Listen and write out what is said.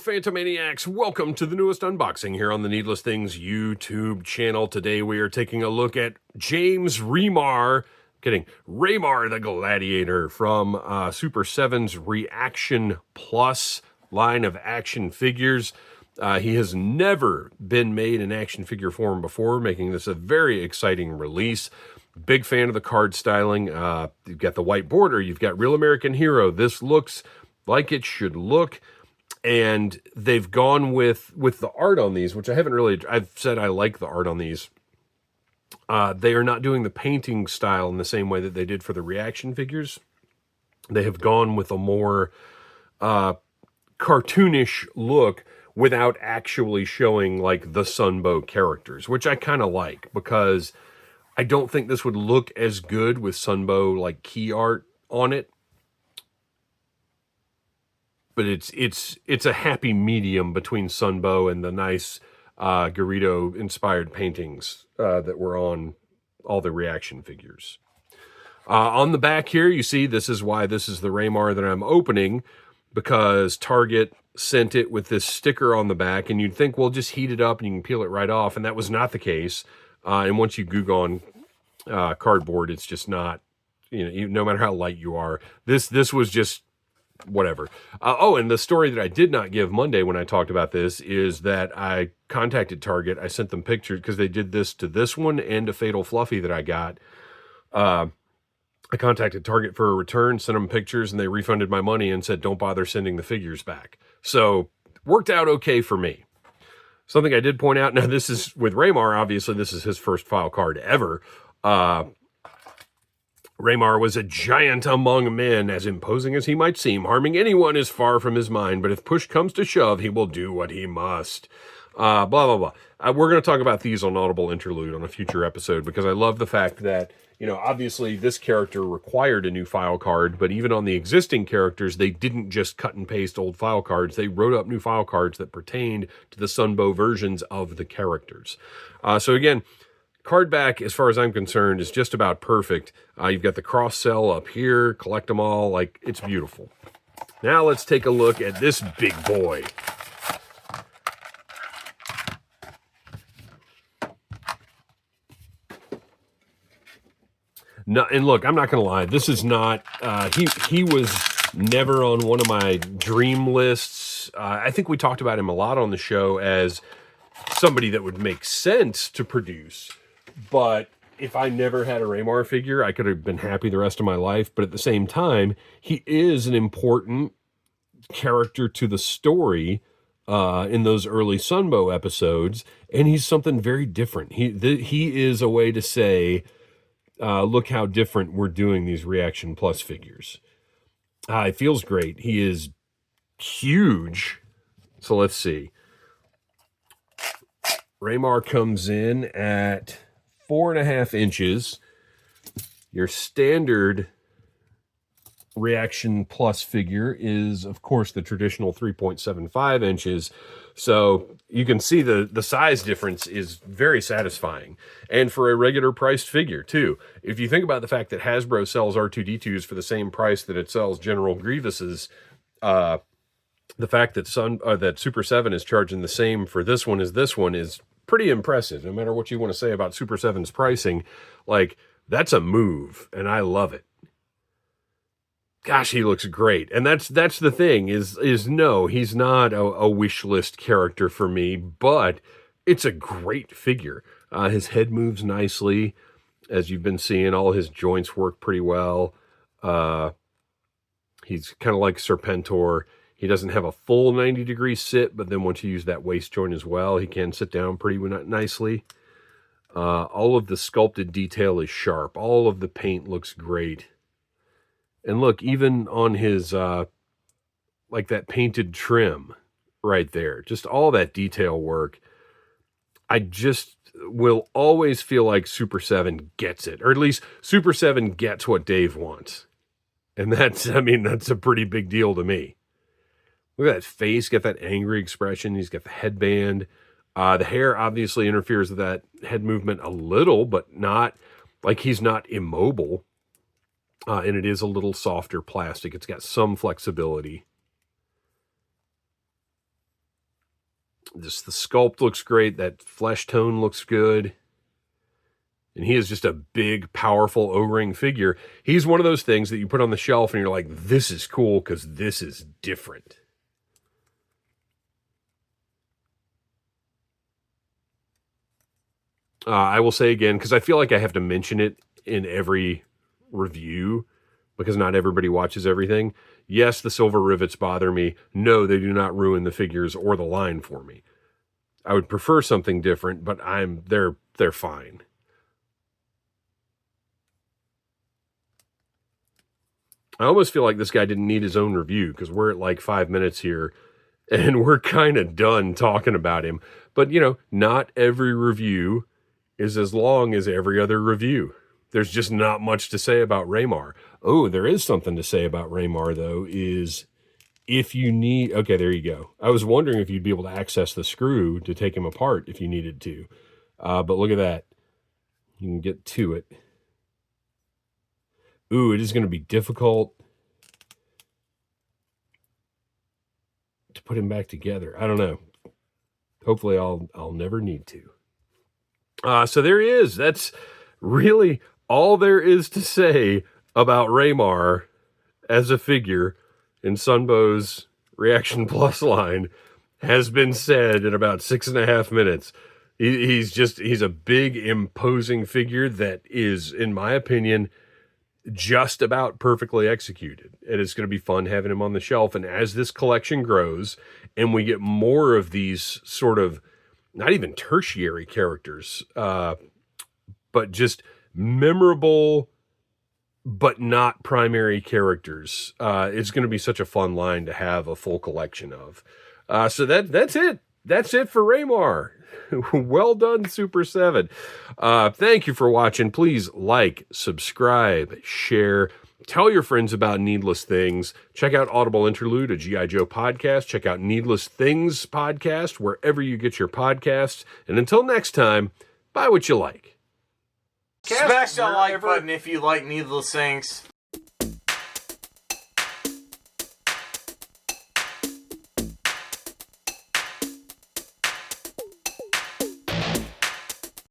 Phantomaniacs, welcome to the newest unboxing here on the Needless Things YouTube channel. Today we are taking a look at Ramar the Gladiator from Super 7's ReAction Plus line of action figures. He has never been made in action figure form before, making this a very exciting release. Big fan of the card styling. You've got the white border, you've got Real American Hero. This looks like it should look. And they've gone with the art on these, which I've said I like the art on these. They are not doing the painting style in the same way that they did for the ReAction figures. They have gone with a more cartoonish look without actually showing like the Sunbow characters, which I kind of like, because I don't think this would look as good with Sunbow like key art on it. But it's a happy medium between Sunbow and the nice Garrido-inspired paintings that were on all the ReAction figures. On the back here, you see this is why this is the Ramar that I'm opening, because Target sent it with this sticker on the back, and you'd think, well, just heat it up and you can peel it right off, and that was not the case. And once you goog on cardboard, it's just not, no matter how light you are. This was just whatever. And the story that I did not give Monday when I talked about this is that I contacted Target. I sent them pictures because they did this to this one and a Fatal Fluffy that I got. I contacted Target for a return, sent them pictures, and they refunded my money and said, don't bother sending the figures back. So worked out okay for me. Something I did point out, now this is with Ramar, obviously this is his first file card ever. Ramar was a giant among men, as imposing as he might seem. Harming anyone is far from his mind, but if push comes to shove, he will do what he must. Blah, blah, blah. We're going to talk about these on Audible Interlude on a future episode, because I love the fact that, obviously this character required a new file card, but even on the existing characters, they didn't just cut and paste old file cards. They wrote up new file cards that pertained to the Sunbow versions of the characters. So again, card back, as far as I'm concerned, is just about perfect. You've got the cross sell up here, collect them all, like, it's beautiful. Now let's take a look at this big boy. No, and look, I'm not going to lie, this is not, he was never on one of my dream lists. I think we talked about him a lot on the show as somebody that would make sense to produce. But if I never had a Ramar figure, I could have been happy the rest of my life. But at the same time, he is an important character to the story in those early Sunbow episodes. And he's something very different. He is a way to say, look how different we're doing these ReAction Plus figures. It feels great. He is huge. So let's see. Ramar comes in at 4.5 inches. Your standard ReAction Plus figure is, of course, the traditional 3.75 inches. So you can see the size difference is very satisfying. And for a regular priced figure, too. If you think about the fact that Hasbro sells R2-D2s for the same price that it sells General Grievous's, the fact that that Super 7 is charging the same for this one as this one is pretty impressive. No matter what you want to say about Super 7's pricing, like, that's a move, and I love it. Gosh, he looks great. And that's the thing, is no, he's not a wish list character for me, but it's a great figure. His head moves nicely, as you've been seeing. All his joints work pretty well. He's kind of like Serpentor. He doesn't have a full 90-degree sit, but then once you use that waist joint as well, he can sit down pretty nicely. All of the sculpted detail is sharp. All of the paint looks great. And look, even on his, like that painted trim right there, just all that detail work, I just will always feel like Super 7 gets it. Or at least Super 7 gets what Dave wants. And that's a pretty big deal to me. Look at that face, got that angry expression. He's got the headband. The hair obviously interferes with that head movement a little, but not, like, he's not immobile. And it is a little softer plastic. It's got some flexibility. Just the sculpt looks great. That flesh tone looks good. And he is just a big, powerful O-ring figure. He's one of those things that you put on the shelf and you're like, this is cool because this is different. I will say again, because I feel like I have to mention it in every review, because not everybody watches everything. Yes, the silver rivets bother me. No, they do not ruin the figures or the line for me. I would prefer something different, but they're fine. I almost feel like this guy didn't need his own review, because we're at like 5 minutes here and we're kind of done talking about him. But, not every review is as long as every other review. There's just not much to say about Ramar. Oh, there is something to say about Ramar, though, is if you need... Okay, there you go. I was wondering if you'd be able to access the screw to take him apart if you needed to. But look at that. You can get to it. Ooh, it is going to be difficult to put him back together. I don't know. Hopefully I'll never need to. So there he is. That's really all there is to say about Ramar as a figure in Sunbow's Reaction Plus line has been said in about 6.5 minutes. He's a big, imposing figure that is, in my opinion, just about perfectly executed. And it's going to be fun having him on the shelf. And as this collection grows and we get more of these sort of, not even tertiary characters, but just memorable but not primary characters, it's going to be such a fun line to have a full collection of. So that's it. That's it for Ramar. Well done, Super 7. Thank you for watching. Please like, subscribe, share, tell your friends about Needless Things. Check out Audible Interlude, a G.I. Joe podcast. Check out Needless Things podcast wherever you get your podcasts. And until next time, buy what you like. Smash that like button if you like Needless Things.